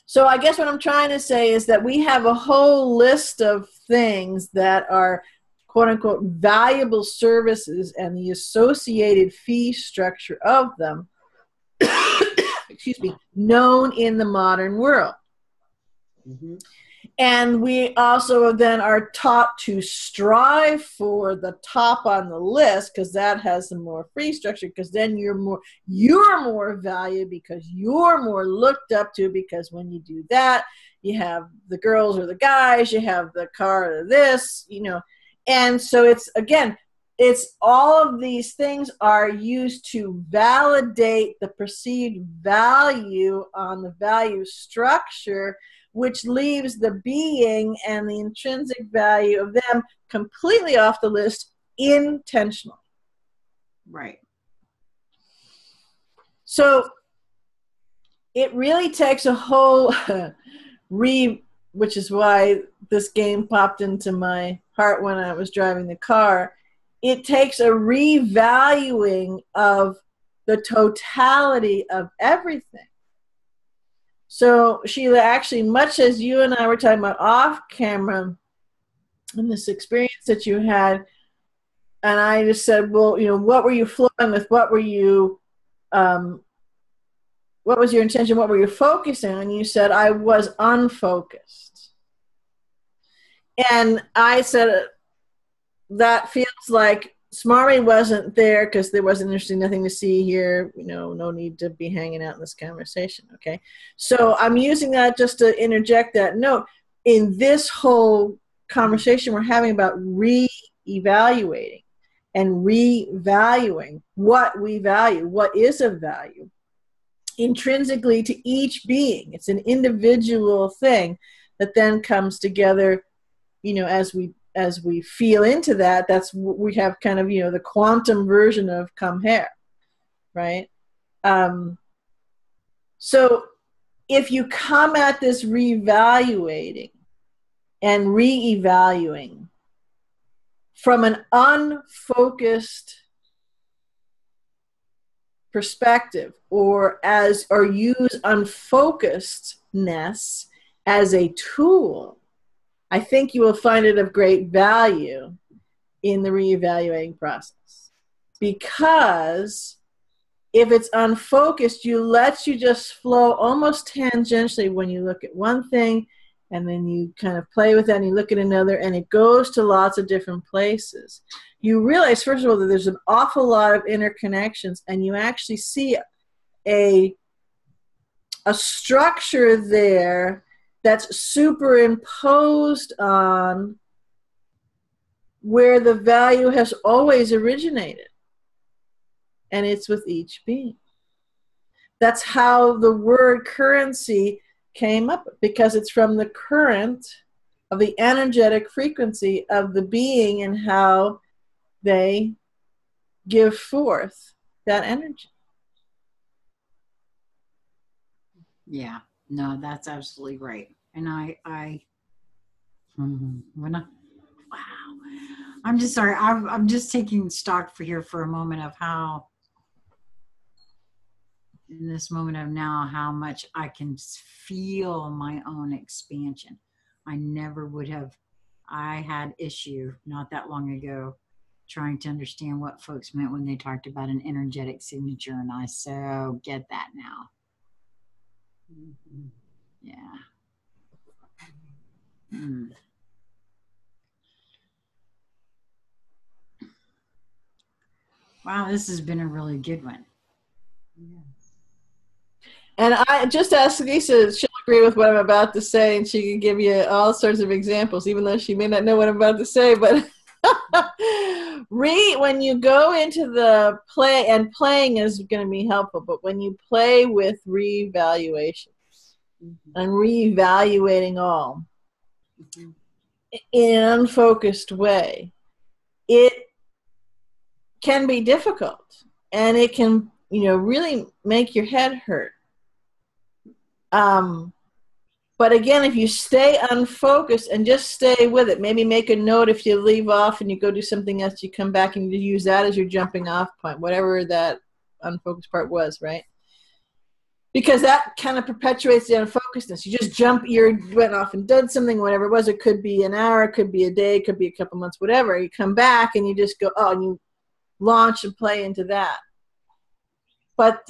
Speaker 3: So I guess what I'm trying to say is that we have a whole list of things that are quote unquote valuable services and the associated fee structure of them, excuse me, known in the modern world.
Speaker 2: Mm-hmm.
Speaker 3: And we also then are taught to strive for the top on the list, because that has some more free structure, because then you're more valued, because you're more looked up to, because when you do that, you have the girls or the guys, you have the car or this, you know. And so it's, again, it's all of these things are used to validate the perceived value on the value structure, which leaves the being and the intrinsic value of them completely off the list intentionally.
Speaker 1: Right.
Speaker 3: So it really takes a whole which is why this game popped into my heart when I was driving the car. It takes a revaluing of the totality of everything. So, Sheila, actually, much as you and I were talking about off camera and this experience that you had, and I just said, well, you know, what were you flowing with? What were you, what was your intention? What were you focusing on? And you said, I was unfocused. And I said, that feels like Smarmy wasn't there because there wasn't interesting, nothing to see here, you know, no need to be hanging out in this conversation, okay? So I'm using that just to interject that note. In this whole conversation we're having about re-evaluating and revaluing what we value, what is of value, intrinsically to each being. It's an individual thing that then comes together, you know, as we feel into that. That's what we have, kind of, you know, the quantum version of come here, right? So if you come at this revaluating and re-evaluating from an unfocused perspective, or use unfocusedness as a tool, I think you will find it of great value in the reevaluating process. Because if it's unfocused, lets you just flow almost tangentially when you look at one thing, and then you kind of play with that and you look at another, and it goes to lots of different places. You realize, first of all, that there's an awful lot of interconnections, and you actually see a structure there that's superimposed on where the value has always originated. And it's with each being. That's how the word currency came up, because it's from the current of the energetic frequency of the being and how they give forth that energy.
Speaker 1: Yeah, no, that's absolutely right. And when I, wow, I'm just sorry. I'm just taking stock for a moment of how, in this moment of now, how much I can feel my own expansion. I never would have. I had issue not that long ago trying to understand what folks meant when they talked about an energetic signature, and I so get that now. Yeah. Mm. Wow, this has been a really good one.
Speaker 2: Yes.
Speaker 3: And I just asked Lisa, Sheila agree with what I'm about to say, and she can give you all sorts of examples, even though she may not know what I'm about to say. But when you go into the play, and playing is going to be helpful, but when you play with revaluation and reevaluating all in an unfocused way, it can be difficult, and it can, really make your head hurt. But again, if you stay unfocused and just stay with it, maybe make a note if you leave off and you go do something else, you come back and you use that as your jumping off point, whatever that unfocused part was, right? Because that kind of perpetuates the unfocusedness. You just went off and did something, whatever it was. It could be an hour, it could be a day, it could be a couple months, whatever. You come back and you just go, and you launch and play into that. But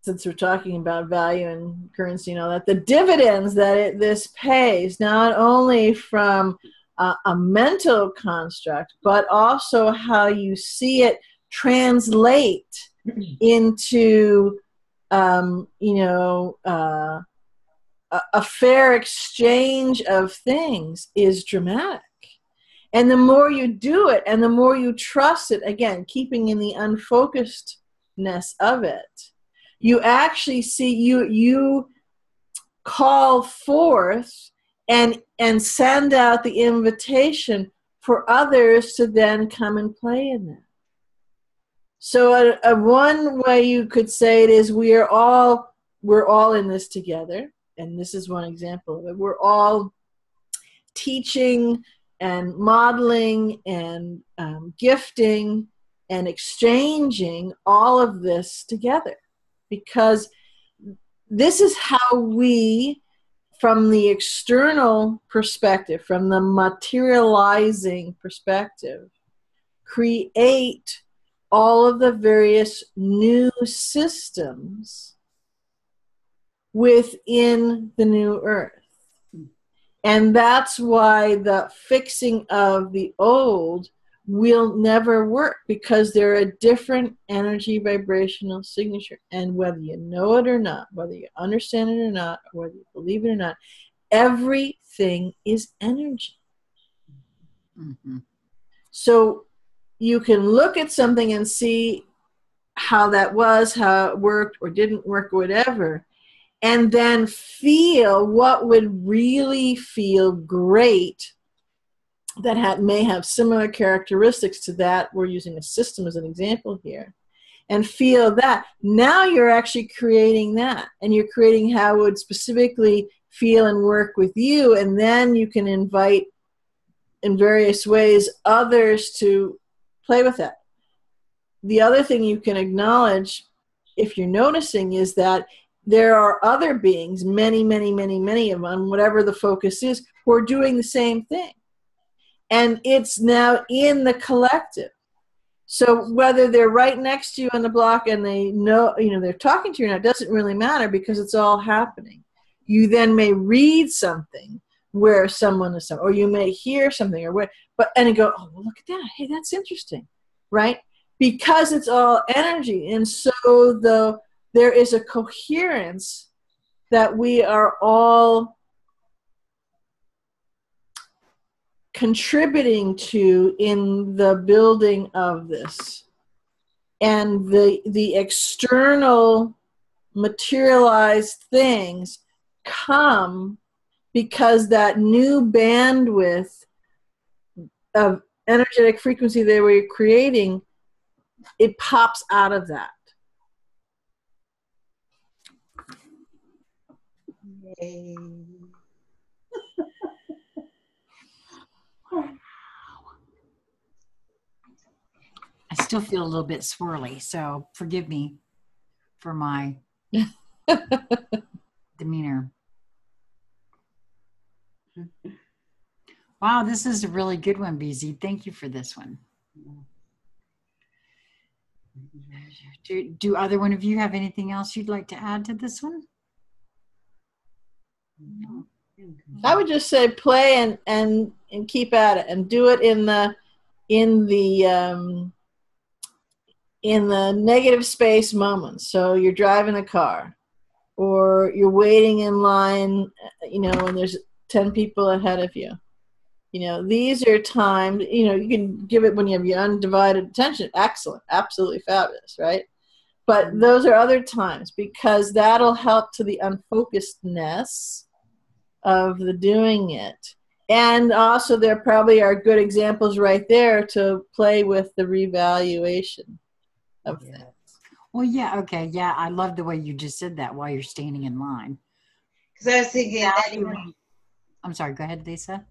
Speaker 3: since we're talking about value and currency and all that, the dividends that this pays, not only from a mental construct, but also how you see it translate into, a fair exchange of things, is dramatic. And the more you do it and the more you trust it, again, keeping in the unfocusedness of it, you actually see, you call forth and send out the invitation for others to then come and play in that. So one way you could say it is we're all in this together, and this is one example of it. We're all teaching and modeling and gifting and exchanging all of this together. Because this is how we, from the external perspective, from the materializing perspective, create all of the various new systems within the new earth. And that's why the fixing of the old will never work, because they're a different energy vibrational signature. And whether you know it or not, whether you understand it or not, or whether you believe it or not, everything is energy.
Speaker 1: Mm-hmm.
Speaker 3: So you can look at something and see how that was, how it worked or didn't work or whatever, and then feel what would really feel great that may have similar characteristics to that. We're using a system as an example here. And feel that. Now you're actually creating that. And you're creating how it would specifically feel and work with you. And then you can invite, in various ways, others to play with that. The other thing you can acknowledge, if you're noticing, is that there are other beings, many, many, many, many of them, whatever the focus is, who are doing the same thing. And it's now in the collective. So whether they're right next to you on the block and they know, they're talking to you or not, doesn't really matter, because it's all happening. You then may read something where someone is, or you may hear something, and you go, oh, well, look at that. Hey, that's interesting, right? Because it's all energy. And so there is a coherence that we are all contributing to in the building of this. And the external materialized things come because that new bandwidth of energetic frequency they were creating, it pops out of that.
Speaker 2: Yay.
Speaker 1: I still feel a little bit swirly, so forgive me for my demeanor. Wow, this is a really good one, BZ. Thank you for this one. Do either one of you have anything else you'd like to add to this one?
Speaker 2: No.
Speaker 3: I would just say play and keep at it, and do it in the negative space moments. So you're driving a car or you're waiting in line, and there's 10 people ahead of you. These are times, you can give it when you have your undivided attention. Excellent. Absolutely fabulous, right? But those are other times, because that'll help to the unfocusedness of the doing it. And also there probably are good examples right there to play with the revaluation of things.
Speaker 1: Well, yeah, okay, yeah, I love the way you just said that while you're standing in line.
Speaker 2: Because I was thinking
Speaker 1: I'm sorry, go ahead, Lisa.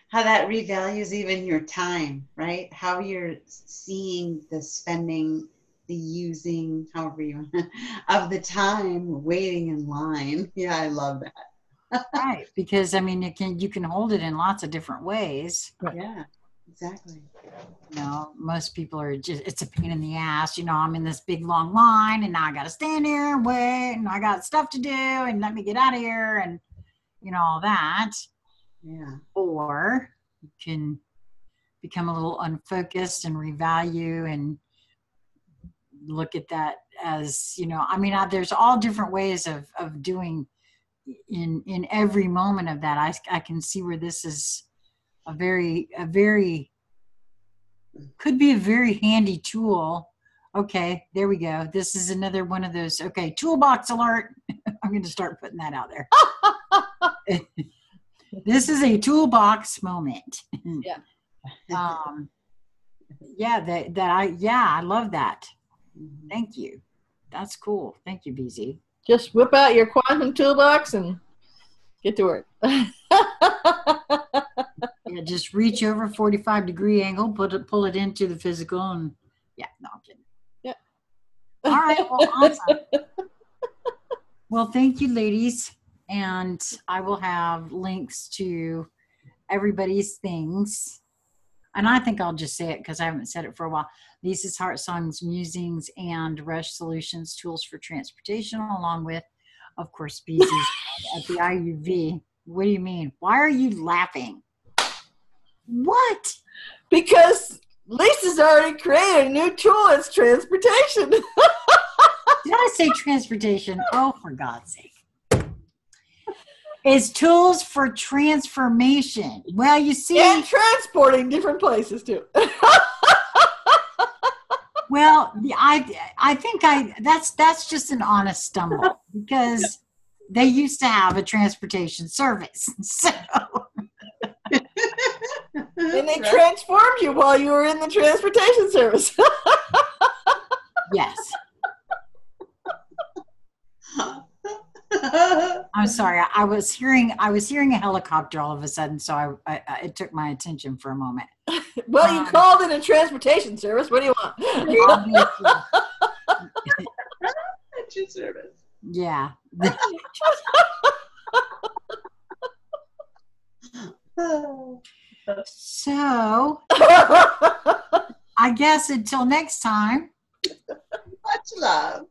Speaker 2: How that revalues even your time, right? How you're seeing the spending, the using, however you want, of the time waiting in line. Yeah, I love that.
Speaker 1: Right, because I mean, you can hold it in lots of different ways.
Speaker 3: Right.
Speaker 2: Yeah, exactly.
Speaker 1: Most people are just, it's a pain in the ass. I'm in this big long line and now I got to stand here and wait and I got stuff to do and let me get out of here and, all that.
Speaker 2: Yeah.
Speaker 1: Or you can become a little unfocused and revalue and look at that as, there's all different ways of doing in every moment of that. I can see where this is could be a very handy tool. Okay, there we go. This is another one of those. Okay, toolbox alert. I'm going to start putting that out there. This is a toolbox moment.
Speaker 3: Yeah.
Speaker 1: I love that. Thank you. That's cool. Thank you, BZ.
Speaker 3: Just whip out your quantum toolbox and get to work.
Speaker 1: Yeah, just reach over 45-degree angle, pull it into the physical, and no, I'm kidding.
Speaker 3: Yeah.
Speaker 1: All right. Well, awesome. Well, thank you, ladies, and I will have links to everybody's things, and I think I'll just say it because I haven't said it for a while. Lisa's Heart Songs, Musings, and Rush Solutions Tools for Transportation, along with, of course, BZ's at the IUV. What do you mean? Why are you laughing? What?
Speaker 3: Because Lisa's already created a new tool. It's transportation.
Speaker 1: Did I say transportation? Oh, for God's sake. It's tools for transformation. Well, you see.
Speaker 3: And transporting different places, too.
Speaker 1: Well, I think that's just an honest stumble because they used to have a transportation service. So.
Speaker 3: And they transformed you while you were in the transportation service.
Speaker 1: Yes. I'm sorry. I was hearing a helicopter all of a sudden, so it took my attention for a moment.
Speaker 3: Well, you called in a transportation service. What do you want?
Speaker 2: Your service.
Speaker 1: Yeah. So, I guess until next time.
Speaker 2: Much love.